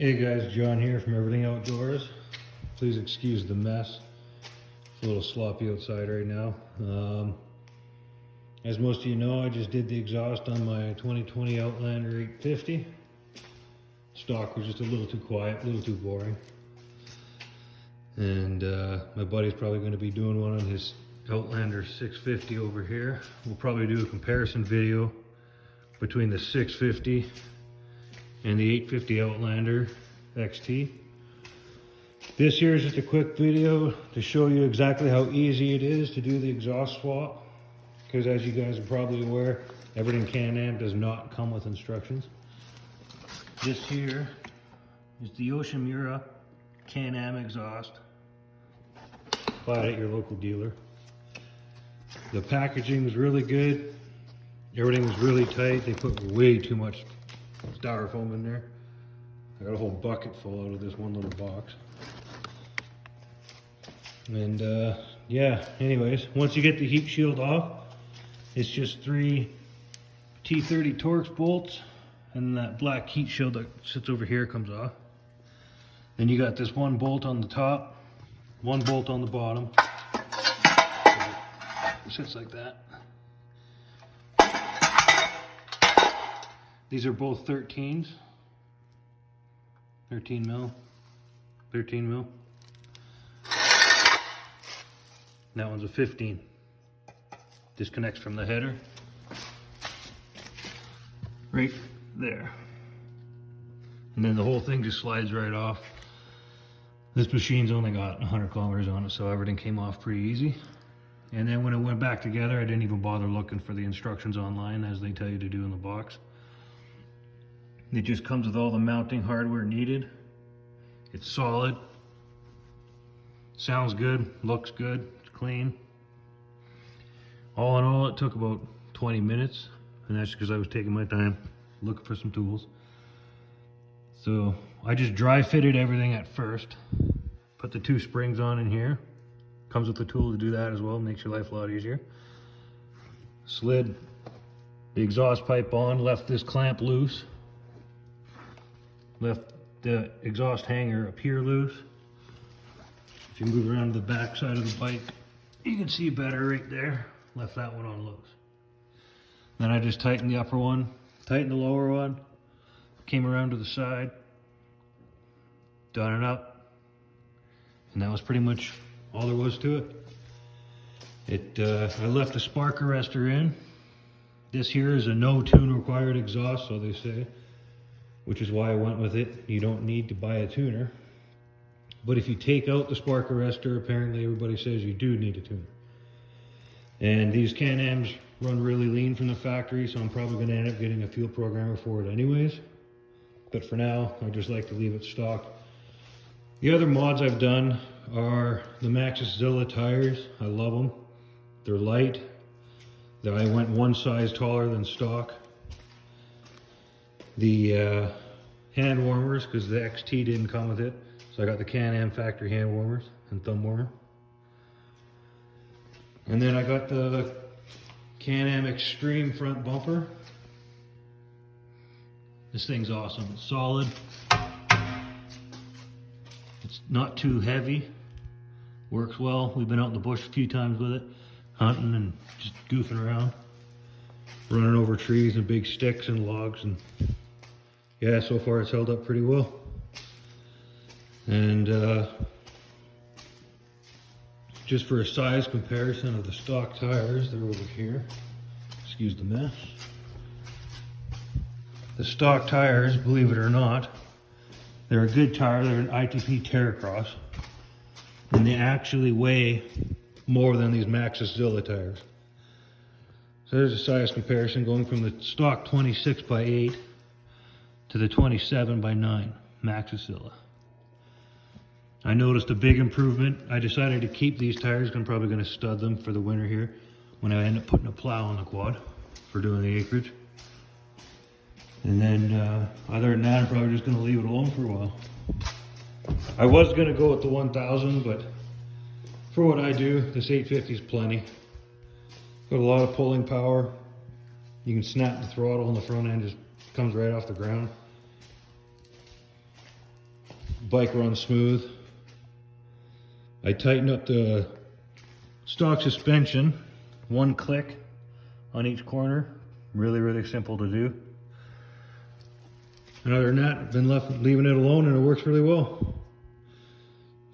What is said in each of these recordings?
Hey guys, John here from Everything Outdoors. Please excuse the mess. It's a little sloppy outside right now. As most of you know, I just did the exhaust on my 2020 Outlander 850. Stock was just a little too quiet, a little too boring. And my buddy's probably going to be doing one on his Outlander 650 over here. We'll probably do a comparison video between the 650 and the 850 Outlander XT. This here is just a quick video to show you exactly how easy it is to do the exhaust swap, because as you guys are probably aware, Everything Can-Am does not come with instructions. This here is the Yoshimura Can-Am exhaust. Buy it at your local dealer. The packaging was really good. Everything was really tight. They put way too much styrofoam in there. I got a whole bucket full out of this one little box. And yeah, anyways, once you get the heat shield off, it's just 3 T30 Torx bolts, and that black heat shield that sits over here comes off. Then you got this one bolt on the top, one bolt on the bottom. It sits like that. These are both 13s. 13 mil. 13 mil. That one's a 15. Disconnects from the header. Right there. And then the whole thing just slides right off. This machine's only got 100 kilometers on it, so everything came off pretty easy. And then when it went back together, I didn't even bother looking for the instructions online, as they tell you to do in the box. It just comes with all the mounting hardware needed. It's solid. Sounds good, looks good, it's clean. All in all, it took about 20 minutes, and that's because I was taking my time looking for some tools. So I just dry fitted everything at first. Put the 2 springs on in here. Comes with the tool to do that as well, makes your life a lot easier. Slid the exhaust pipe on, left this clamp loose. Left the exhaust hanger up here loose. If you move around to the back side of the bike, you can see better right there. Left that one on loose. Then I just tightened the upper one, tightened the lower one, came around to the side, done it up, and that was pretty much all there was to it. I left the spark arrestor in. This here is a no tune required exhaust, so they say, which is why I went with it. You don't need to buy a tuner. But if you take out the spark arrestor, apparently everybody says you do need a tuner. And these Can-Ams run really lean from the factory, so I'm probably going to end up getting a field programmer for it anyways. But for now, I just like to leave it stock. The other mods I've done are the Maxxis Zilla tires. I love them. They're light. I went one size taller than stock. The hand warmers, because the XT didn't come with it, so I got the Can-Am factory hand warmers and thumb warmer. And then I got the Can-Am Extreme front bumper. This thing's awesome. It's solid. It's not too heavy. Works well. We've been out in the bush a few times with it, hunting and just goofing around, running over trees and big sticks and logs, and yeah, so far it's held up pretty well. And just for a size comparison of the stock tires, they're over here. Excuse the mess. The stock tires, believe it or not, they're a good tire. They're an ITP Terracross, and they actually weigh more than these Maxxis Zilla tires. So there's a size comparison going from the stock 26x8 to the 27x9 Maxxis Zilla. I noticed a big improvement. I decided to keep these tires. I'm probably going to stud them for the winter here when I end up putting a plow on the quad for doing the acreage. And then other than that, I'm probably just going to leave it alone for a while. I was going to go with the 1000, but for what I do, this 850 is plenty. Got a lot of pulling power. You can snap the throttle on the front end, just comes right off the ground. bike runs smooth. I tighten up the stock suspension, one click on each corner. Really simple to do. And other than that, I've been leaving it alone and it works really well.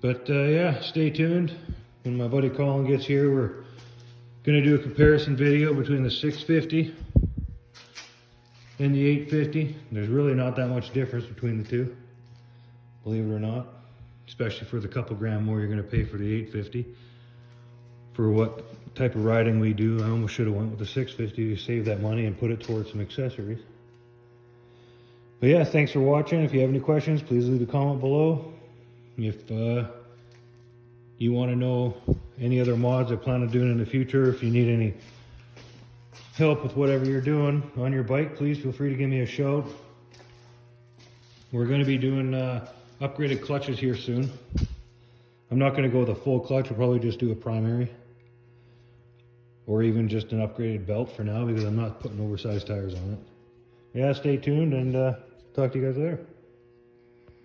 But yeah, stay tuned. When my buddy Colin gets here, we're gonna do a comparison video between the 650 and the 850. There's really not that much difference between the two, believe it or not. Especially for the couple grand more you're gonna pay for the 850. For what type of riding we do, I almost should have went with the 650 to save that money and put it towards some accessories. But yeah, thanks for watching. If you have any questions, please leave a comment below. If you want to know any other mods I plan on doing in the future, if you need any help with whatever you're doing on your bike, please feel free to give me a shout. We're going to be doing upgraded clutches here soon. I'm not going to go with a full clutch. We'll probably just do a primary. Or even just an upgraded belt for now, because I'm not putting oversized tires on it. Yeah, stay tuned and talk to you guys later.